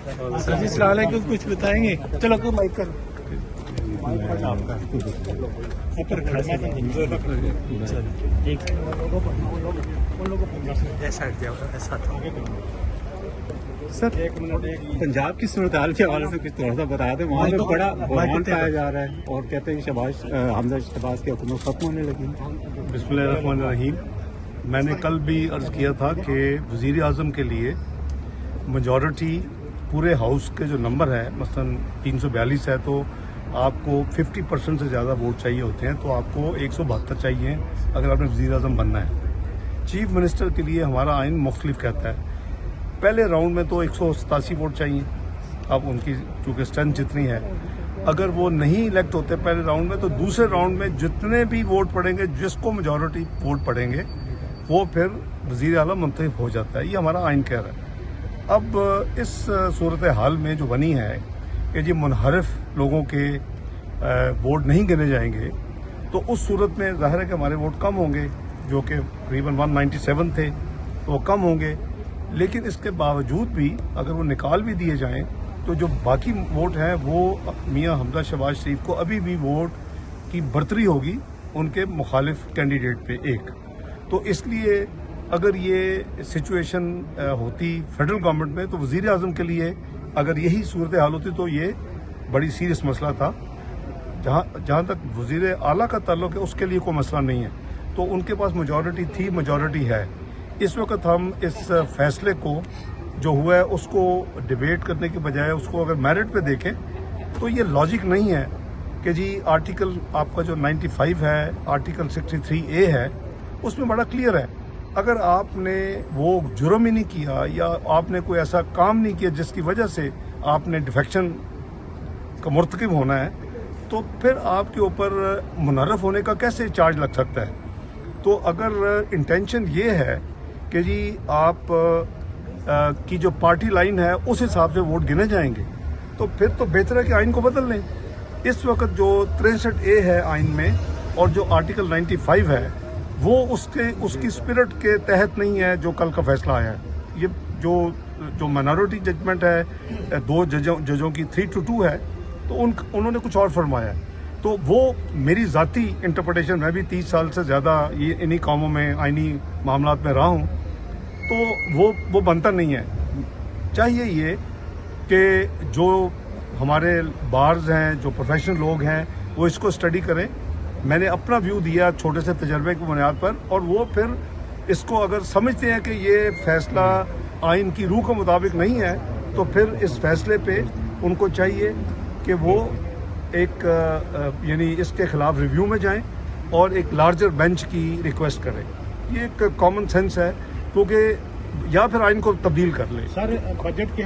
Sir जी सलाम अलैकुम, कुछ बताएंगे? चलो कोई माइक कर सर, पंजाब की सूरत हाल के हवाले से कुछ थोड़ा सा बता दें। वहाँ पे बड़ा बहरान पाया जा रहा है और कहते हैं कि हमजा शहबाज की हुकूमत खत्म होने लगी। बिस्मिल्लाहिर्रहमानिर्रहीम। मैंने कल भी अर्ज किया था कि वज़ीर आज़म के लिए मेजॉरिटी पूरे हाउस के जो नंबर है मसलन 342 है तो आपको 50% से ज़्यादा वोट चाहिए होते हैं, तो आपको 172 चाहिए अगर आपने वज़ीर आज़म बनना है। चीफ मिनिस्टर के लिए हमारा आइन मुख्तलिफ कहता है। पहले राउंड में तो 187 वोट चाहिए, अब उनकी चूँकि स्ट्रेंथ जितनी है, अगर वो नहीं इलेक्ट होते पहले राउंड में तो दूसरे राउंड में जितने भी वोट पड़ेंगे, जिसको मेजॉरिटी वोट पड़ेंगे वो फिर वज़ीर आला मुंतखब हो जाता है। ये हमारा आइन कह रहा है। अब इस सूरत हाल में जो बनी है कि जी मुनहरिफ लोगों के वोट नहीं गिने जाएंगे, तो उस सूरत में ज़ाहिर है कि हमारे वोट कम होंगे, जो कि तकरीबन 197 थे तो वो कम होंगे। लेकिन इसके बावजूद भी अगर वो निकाल भी दिए जाएं तो जो बाकी वोट हैं वो मियां हमजा शहबाज शरीफ को अभी भी वोट की बढ़तरी होगी उनके मुखालिफ कैंडिडेट पे एक। तो इसलिए अगर ये सिचुएशन होती फेडरल गवर्नमेंट में तो वज़ीर आज़म के लिए अगर यही सूरत हाल होती तो ये बड़ी सीरियस मसला था। जहाँ तक वज़ीर आला का ताल्लुक है उसके लिए कोई मसला नहीं है, तो उनके पास मेजॉरिटी थी, मेजॉरिटी है। इस वक्त हम इस फैसले को जो हुआ है उसको डिबेट करने के बजाय उसको अगर मेरिट पे देखें तो ये लॉजिक नहीं है कि जी आर्टिकल आपका जो 95 है, आर्टिकल 63A है, उसमें बड़ा क्लियर है अगर आपने वो जुर्म ही नहीं किया या आपने कोई ऐसा काम नहीं किया जिसकी वजह से आपने डिफेक्शन का मुर्तकिब होना है, तो फिर आपके ऊपर मुनहरफ होने का कैसे चार्ज लग सकता है। तो अगर इंटेंशन ये है कि जी आप की जो पार्टी लाइन है उस हिसाब से वोट गिने जाएंगे, तो फिर तो बेहतर है कि आइन को बदल लें। इस वक्त जो 63A है आइन में और जो आर्टिकल 95 है वो उसकी स्पिरिट के तहत नहीं है जो कल का फैसला आया है। ये जो माइनॉरिटी जजमेंट है, 2 जजों की 3-2 है, तो उन्होंने कुछ और फरमाया है। तो वो मेरी ज़ाती इंटरप्रिटेशन, मैं भी 30 साल से ज़्यादा ये इन्हीं कामों में आइनी मामलात में रहा हूँ, तो वो बनता नहीं है। चाहिए ये कि जो हमारे बार्स हैं, जो प्रोफेशनल लोग हैं, वो इसको स्टडी करें। मैंने अपना व्यू दिया छोटे से तजर्बे की बुनियाद पर, और वो फिर इसको अगर समझते हैं कि ये फैसला आइन की रूह के मुताबिक नहीं है तो फिर इस फैसले पे उनको चाहिए कि वो एक यानी इसके खिलाफ रिव्यू में जाएं और एक लार्जर बेंच की रिक्वेस्ट करें। ये एक कॉमन सेंस है, क्योंकि या फिर आइन को तब्दील कर लें। सर बजट के